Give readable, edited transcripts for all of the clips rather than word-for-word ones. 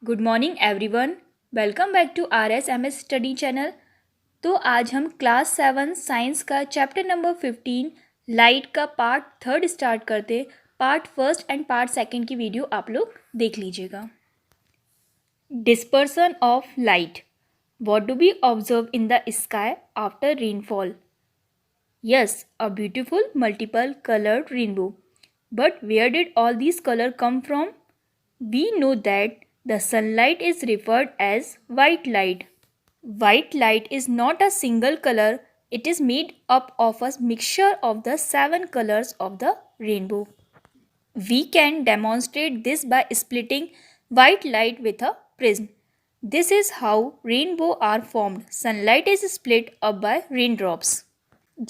Good morning everyone. Welcome back to RSMS study channel. तो आज हम क्लास 7 साइंस का चैप्टर नंबर 15 लाइट का पार्ट 3 स्टार्ट करते। Part first and part second की वीडियो आप लोग देख लीजिएगा। Dispersion of light. What do we observe in the sky after rainfall? Yes, a beautiful multiple coloured rainbow. But where did all these colour come from? We know that the sunlight is referred as white light. White light is not a single color, it is made up of a mixture of the 7 colors of the rainbow. We can demonstrate this by splitting white light with a prism. This is how rainbow are formed. Sunlight is split up by raindrops.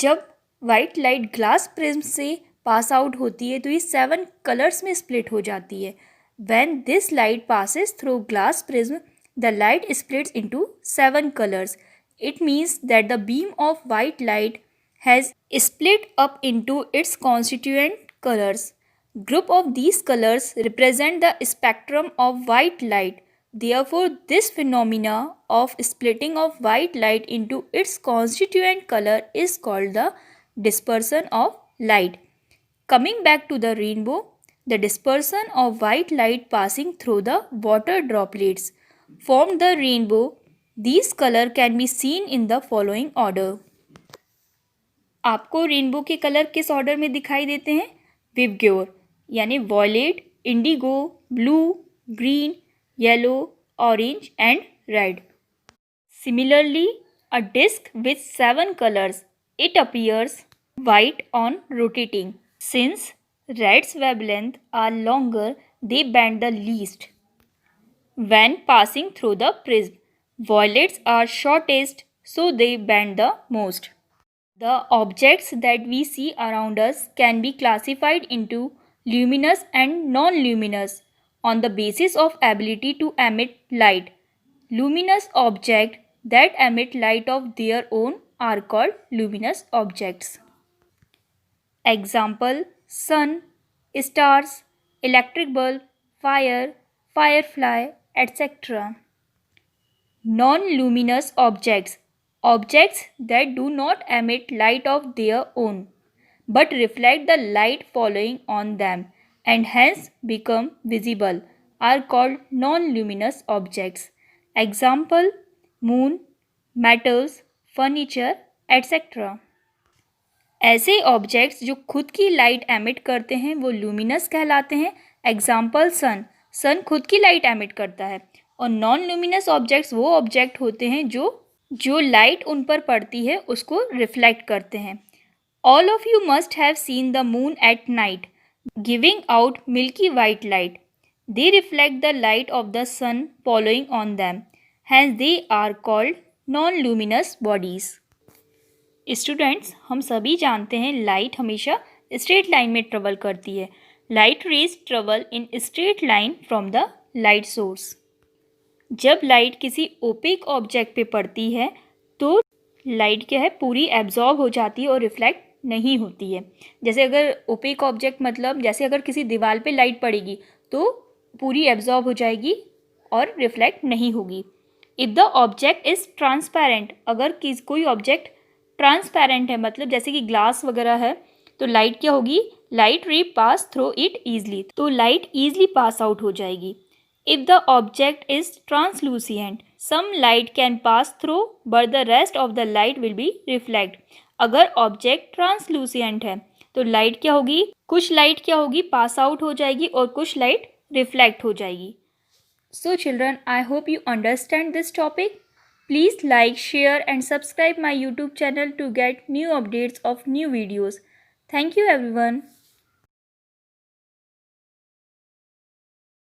जब white light glass prism से pass out होती है तो ये 7 colours में split हो जाती है. When this light passes through glass prism, the light splits into 7 colors. It means that the beam of white light has split up into its constituent colors. Group of these colors represent the spectrum of white light. Therefore, this phenomena of splitting of white light into its constituent color is called the dispersion of light. Coming back to the rainbow, the dispersion of white light passing through the water droplets formed the rainbow. These color can be seen in the following order. आपको rainbow के colour किस order में दिखाई देते हैं? VIBGYOR यानी violet, indigo, blue, green, yellow, orange and red. Similarly, a disk with 7 colors, it appears white on rotating. Since red's wavelength are longer, they bend the least when passing through the prism. Violets are shortest, so they bend the most. The objects that we see around us can be classified into luminous and non-luminous on the basis of ability to emit light. Luminous objects that emit light of their own are called luminous objects. Example: sun, stars, electric bulb, fire, firefly, etc. Non-luminous objects, objects that do not emit light of their own but reflect the light falling on them and hence become visible, are called non-luminous objects. Example: moon, metals, furniture, etc. ऐसे objects जो खुद की light emit करते हैं वो luminous कहलाते हैं. Example sun, सन खुद की लाइट एमिट करता है. और नॉन लूमिनस ऑब्जेक्ट्स वो ऑब्जेक्ट होते हैं जो लाइट उन पर पड़ती है उसको रिफ्लेक्ट करते हैं. All of you must have seen the moon at night giving out milky white light. They reflect the light of the sun following on them, hence they are called non luminous bodies. Students, हम सभी जानते हैं light हमेशा straight line में travel करती है. Light rays travel in straight line from the light source. जब light किसी ओपेक ऑब्जेक्ट पे पड़ती है तो लाइट क्या है, पूरी एब्जॉर्ब हो जाती है और रिफ्लेक्ट नहीं होती है. जैसे अगर ओपेक ऑब्जेक्ट मतलब जैसे अगर किसी दीवार पे लाइट पड़ेगी तो पूरी एब्जॉर्ब हो जाएगी और रिफ्लेक्ट नहीं होगी. If the object is transparent, अगर कोई ऑब्जेक्ट ट्रांसपेरेंट है मतलब जैसे कि ग्लास वगैरह है तो लाइट क्या होगी, light ray pass through it easily, तो लाइट ईजली पास आउट हो जाएगी. If the object is translucent, some light can pass through but the rest of the light will be reflect. अगर object translucent है तो light क्या होगी, कुछ light क्या होगी, पास आउट हो जाएगी और कुछ लाइट रिफ्लेक्ट हो जाएगी. So children, I hope you understand this topic. Please like, share and subscribe my YouTube channel to get new updates of new videos. Thank you everyone.